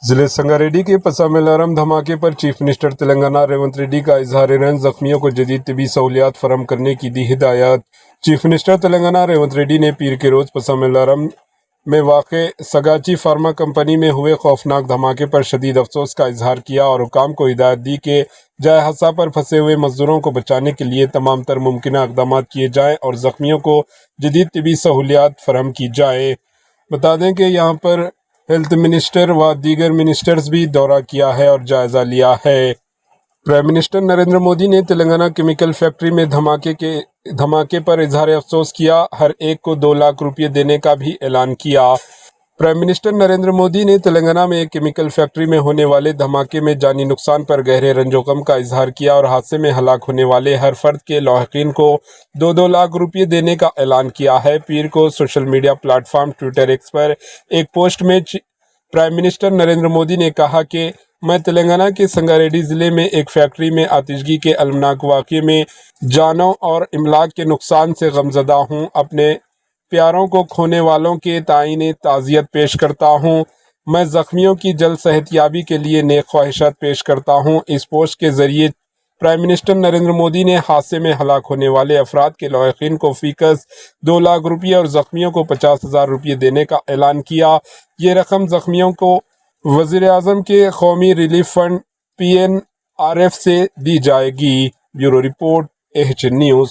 ضلع سنگاریڈی کے پساملارم دھماکے پر چیف منسٹر تلنگانہ ریونت ریڈی کا اظہار رنج، زخمیوں کو جدید طبی سہولیات فراہم کرنے کی دی ہدایت۔ Chief minister Telangana Revanth ready نے پیر کے روز پساملارم میں واقع سگاچی فارما کمپنی میں ہوئے خوفناک دھماکے پر شدید افسوس کا اظہار کیا اور حکام کو ہدایت دی کہ جائے حادثہ پر پھنسے ہوئے مزدوروں کو بچانے کے لیے تمام تر ممکنہ اقدامات کیے جائیں اور زخمیوں کو جدید طبی سہولیات فراہم کی جائے۔ بتا دیں کہ یہاں پر ہیلتھ منسٹر و دیگر منسٹرز بھی دورہ کیا ہے اور جائزہ لیا ہے۔ پرائم منسٹر نریندر مودی نے تلنگانہ کیمیکل فیکٹری میں دھماکے پر اظہار افسوس کیا، ہر ایک کو 2 لاکھ روپے دینے کا بھی اعلان کیا۔ پرائم منسٹر نریندر مودی نے تلنگانہ میں ایک کیمیکل فیکٹری میں ہونے والے دھماکے میں جانی نقصان پر گہرے رنج و غم کا اظہار کیا اور حادثے میں ہلاک ہونے والے ہر فرد کے لاحقین کو 2 لاکھ روپے دینے کا اعلان کیا ہے۔ پیر کو social media platform Twitter X پر ایک پوسٹ میں پرائم منسٹر نریندر مودی نے کہا کہ میں تلنگانہ کے سنگاریڈی ضلع میں ایک فیکٹری میں آتشگی کے المناک واقعے میں جانوں اور املاک کے نقصان سے غمزدہ ہوں۔ اپنے پیاروں کو کھونے والوں کے تئیں تعزیت پیش کرتا ہوں۔ میں زخمیوں کی جلد صحت یابی کے لیے نیک خواہشات پیش کرتا ہوں۔ اس پوسٹ کے ذریعے پرائم منسٹر نریندر مودی نے حادثے میں ہلاک ہونے والے افراد کے لاحقین کو فی کس 2 لاکھ روپے اور زخمیوں کو 50,000 روپے دینے کا اعلان کیا۔ یہ رقم زخمیوں کو وزیر اعظم کے قومی ریلیف فنڈ PNRF سے دی جائے گی۔ Bureau report AHN news.